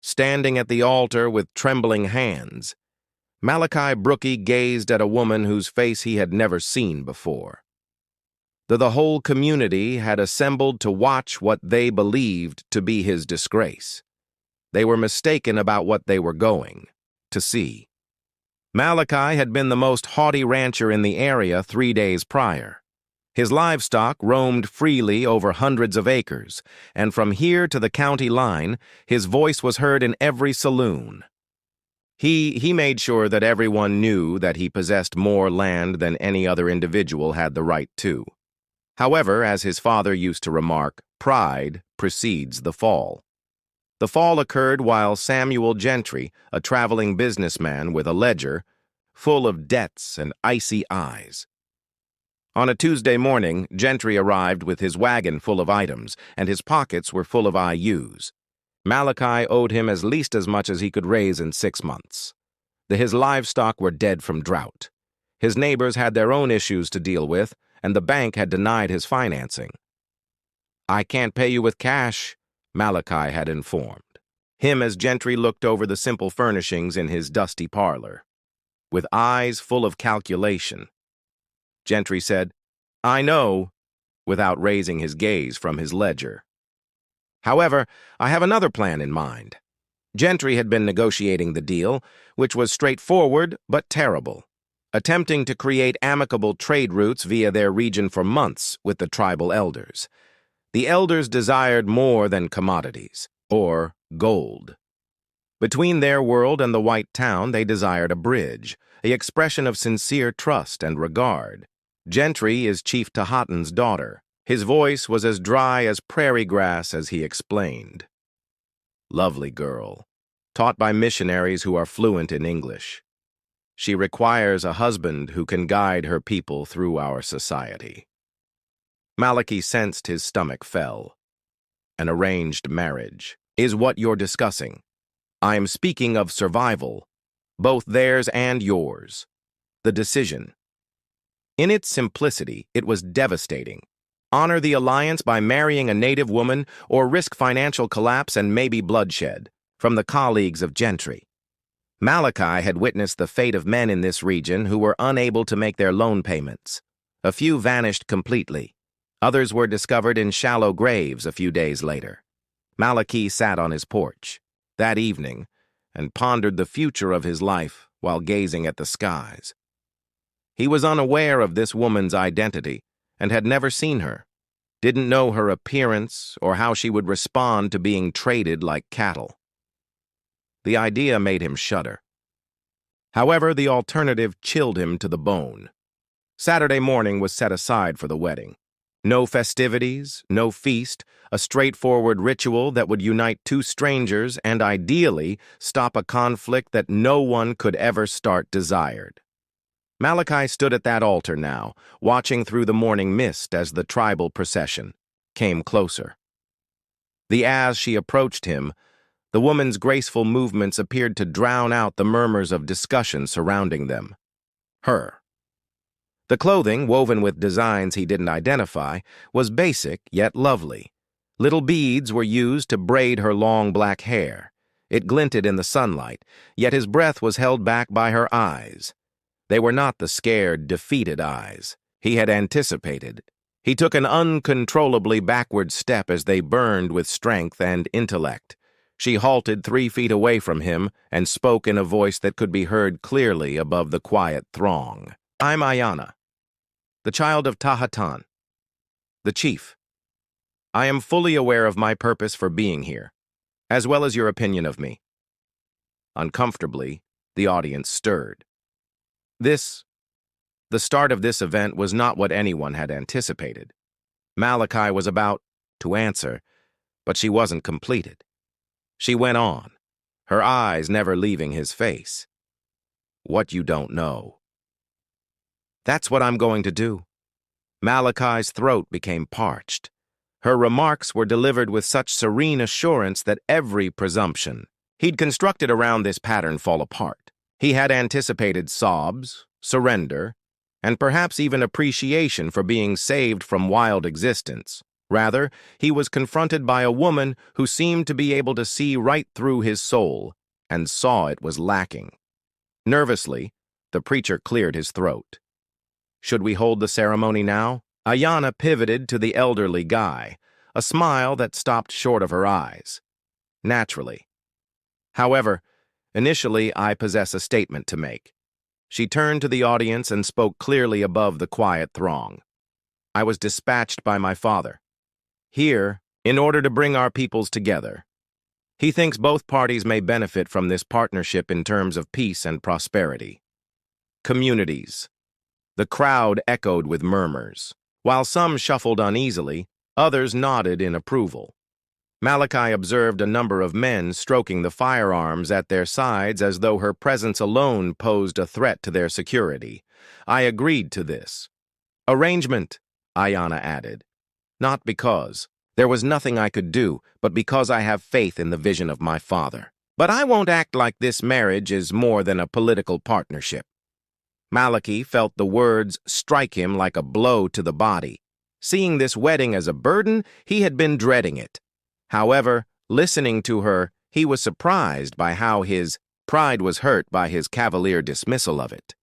standing at the altar with trembling hands. Malachi Brookie gazed at a woman whose face he had never seen before. The whole community had assembled to watch what they believed to be his disgrace. They were mistaken about what they were going to see. Malachi had been the most haughty rancher in the area 3 days prior. His livestock roamed freely over hundreds of acres, and from here to the county line, his voice was heard in every saloon. He made sure that everyone knew that he possessed more land than any other individual had the right to. However, as his father used to remark, pride precedes the fall. The fall occurred while Samuel Gentry, a traveling businessman with a ledger, full of debts and icy eyes. On a Tuesday morning, Gentry arrived with his wagon full of items, and his pockets were full of IUs. Malachi owed him as least as much as he could raise in 6 months. His livestock were dead from drought. His neighbors had their own issues to deal with, and the bank had denied his financing. "I can't pay you with cash," Malachi had informed him as Gentry looked over the simple furnishings in his dusty parlor. With eyes full of calculation, Gentry said, "I know," without raising his gaze from his ledger. "However, I have another plan in mind." Gentry had been negotiating the deal, which was straightforward but terrible, attempting to create amicable trade routes via their region for months with the tribal elders. The elders desired more than commodities, or gold. Between their world and the white town, they desired a bridge, an expression of sincere trust and regard. Gentry is Chief Tahatan's daughter. His voice was as dry as prairie grass as he explained. "Lovely girl, taught by missionaries who are fluent in English. She requires a husband who can guide her people through our society." Malachi sensed his stomach fell. "An arranged marriage is what you're discussing. I am speaking of survival, both theirs and yours. The decision. In its simplicity, it was devastating. Honor the alliance by marrying a native woman or risk financial collapse and maybe bloodshed, from the colleagues of Gentry. Malachi had witnessed the fate of men in this region who were unable to make their loan payments. A few vanished completely. Others were discovered in shallow graves a few days later. Malachi sat on his porch that evening and pondered the future of his life while gazing at the skies. He was unaware of this woman's identity and had never seen her, didn't know her appearance or how she would respond to being traded like cattle. The idea made him shudder. However, the alternative chilled him to the bone. Saturday morning was set aside for the wedding. No festivities, no feast, a straightforward ritual that would unite two strangers and ideally stop a conflict that no one could ever start desired. Malachi stood at that altar now, watching through the morning mist as the tribal procession came closer. As she approached him, the woman's graceful movements appeared to drown out the murmurs of discussion surrounding them. The clothing, woven with designs he didn't identify, was basic yet lovely. Little beads were used to braid her long black hair. It glinted in the sunlight, yet his breath was held back by her eyes. They were not the scared, defeated eyes he had anticipated. He took an uncontrollably backward step as they burned with strength and intellect. She halted 3 feet away from him and spoke in a voice that could be heard clearly above the quiet throng. "I'm Ayana, the child of Tahatan, the chief. I am fully aware of my purpose for being here, as well as your opinion of me." Uncomfortably, the audience stirred. The start of this event was not what anyone had anticipated. Malachi was about to answer, but she wasn't completed. She went on, her eyes never leaving his face. "What you don't know." "That's what I'm going to do." Malachi's throat became parched. Her remarks were delivered with such serene assurance that every presumption he'd constructed around this pattern fall apart. He had anticipated sobs, surrender, and perhaps even appreciation for being saved from wild existence. Rather, he was confronted by a woman who seemed to be able to see right through his soul and saw it was lacking. Nervously, the preacher cleared his throat. "Should we hold the ceremony now?" Ayanna pivoted to the elderly guy, a smile that stopped short of her eyes. "Naturally. However, initially I possess a statement to make." She turned to the audience and spoke clearly above the quiet throng. "I was dispatched by my father here in order to bring our peoples together. He thinks both parties may benefit from this partnership in terms of peace and prosperity." Communities. The crowd echoed with murmurs. While some shuffled uneasily, others nodded in approval. Malachi observed a number of men stroking the firearms at their sides as though her presence alone posed a threat to their security. I agreed to this arrangement, Ayanna added. Not because there was nothing I could do, but because I have faith in the vision of my father. But I won't act like this marriage is more than a political partnership. Malachi felt the words strike him like a blow to the body. Seeing this wedding as a burden, he had been dreading it. However, listening to her, he was surprised by how his pride was hurt by his cavalier dismissal of it.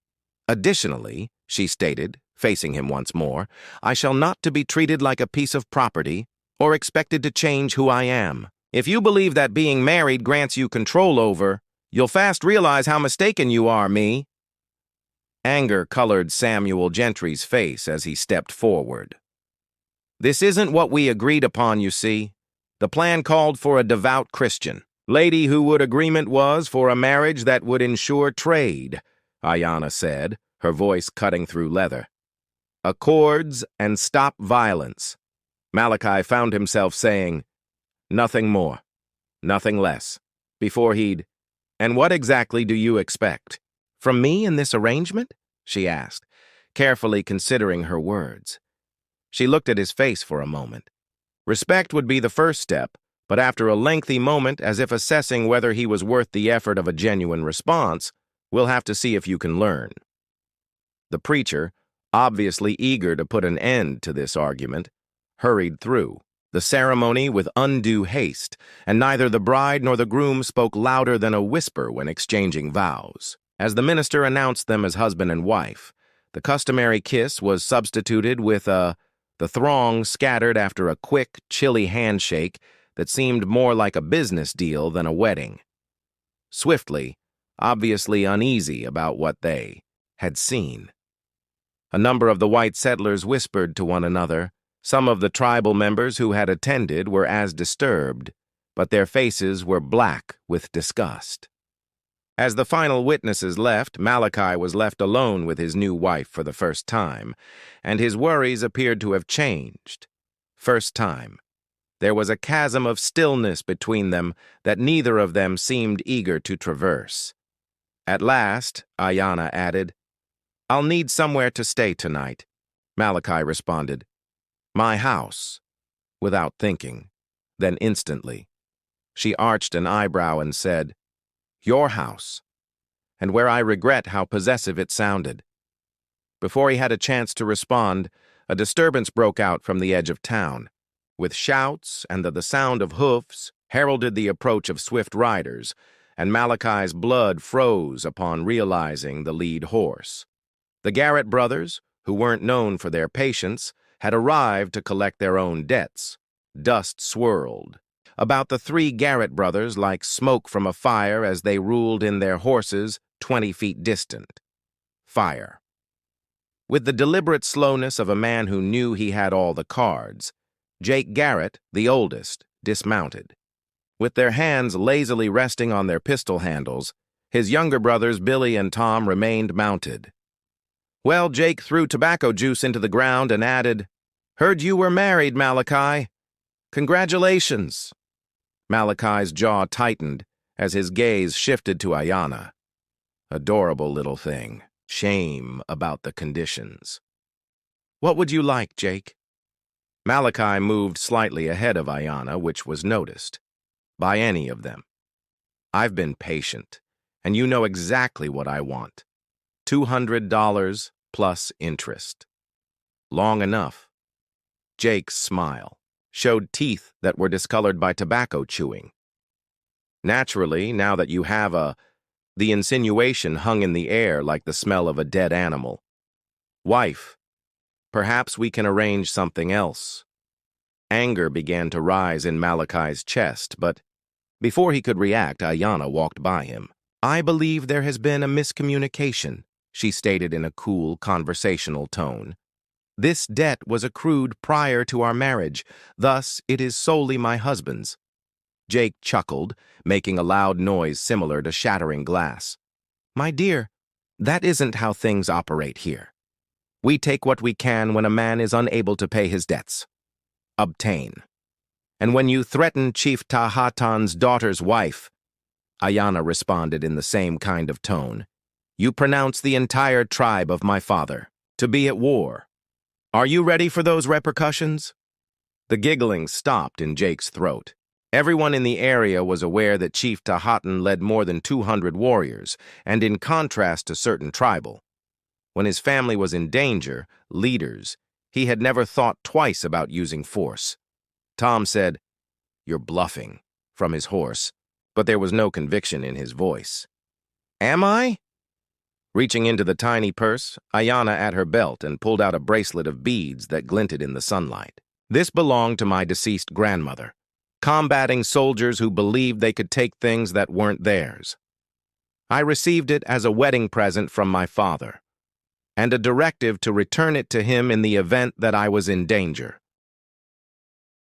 "Additionally," she stated, facing him once more, "I shall not to be treated like a piece of property or expected to change who I am. If you believe that being married grants you control over, you'll fast realize how mistaken you are, me." Anger colored Samuel Gentry's face as he stepped forward. "This isn't what we agreed upon, you see. The plan called for a devout Christian lady who would agreement was for a marriage that would ensure trade," Ayanna said, her voice cutting through leather. "Accords and stop violence." Malachi found himself saying, "Nothing more, nothing less," before he'd, "And what exactly do you expect?" "From me in this arrangement?" she asked, carefully considering her words. She looked at his face for a moment. Respect would be the first step, but after a lengthy moment, as if assessing whether he was worth the effort of a genuine response, "We'll have to see if you can learn." The preacher, obviously eager to put an end to this argument, hurried through the ceremony with undue haste, and neither the bride nor the groom spoke louder than a whisper when exchanging vows. As the minister announced them as husband and wife, the customary kiss was substituted with the throng scattered after a quick, chilly handshake that seemed more like a business deal than a wedding. Swiftly, obviously uneasy about what they had seen. A number of the white settlers whispered to one another. Some of the tribal members who had attended were as disturbed, but their faces were black with disgust. As the final witnesses left, Malachi was left alone with his new wife for the first time, and his worries appeared to have changed. First time. There was a chasm of stillness between them that neither of them seemed eager to traverse. At last, Ayanna added, "I'll need somewhere to stay tonight." Malachi responded, "My house," without thinking. Then instantly, she arched an eyebrow and said, "Your house," and where I regret how possessive it sounded. Before he had a chance to respond, a disturbance broke out from the edge of town, with shouts and the sound of hoofs heralded the approach of swift riders, and Malachi's blood froze upon realizing the lead horse. The Garrett brothers, who weren't known for their patience, had arrived to collect their own debts. Dust swirled about the three Garrett brothers like smoke from a fire as they ruled in their horses 20 feet distant. Fire. With the deliberate slowness of a man who knew he had all the cards, Jake Garrett, the oldest, dismounted. With their hands lazily resting on their pistol handles, his younger brothers Billy and Tom remained mounted. Well, Jake threw tobacco juice into the ground and added, "Heard you were married, Malachi. Congratulations." Malachi's jaw tightened as his gaze shifted to Ayanna. Adorable little thing. Shame about the conditions. "What would you like, Jake?" Malachi moved slightly ahead of Ayanna, which was noticed by any of them. "I've been patient, and you know exactly what I want. $200 plus interest." "Long enough." Jake's smile. showed teeth that were discolored by tobacco chewing. Naturally, now that you have the insinuation hung in the air like the smell of a dead animal. Wife, perhaps we can arrange something else. Anger began to rise in Malachi's chest, but before he could react, Ayanna walked by him. I believe there has been a miscommunication, she stated in a cool, conversational tone. This debt was accrued prior to our marriage, thus it is solely my husband's. Jake chuckled, making a loud noise similar to shattering glass. My dear, that isn't how things operate here. We take what we can when a man is unable to pay his debts. Obtain. And when you threaten Chief Tahatan's daughter's wife, Ayanna responded in the same kind of tone, you pronounce the entire tribe of my father to be at war. Are you ready for those repercussions? The giggling stopped in Jake's throat. Everyone in the area was aware that Chief Tahatan led more than 200 warriors, and in contrast to certain tribal. When his family was in danger, leaders, he had never thought twice about using force. Tom said, You're bluffing, from his horse, but there was no conviction in his voice. Am I? Reaching into the tiny purse, Ayanna at her belt and pulled out a bracelet of beads that glinted in the sunlight. This belonged to my deceased grandmother, combating soldiers who believed they could take things that weren't theirs. I received it as a wedding present from my father, and a directive to return it to him in the event that I was in danger.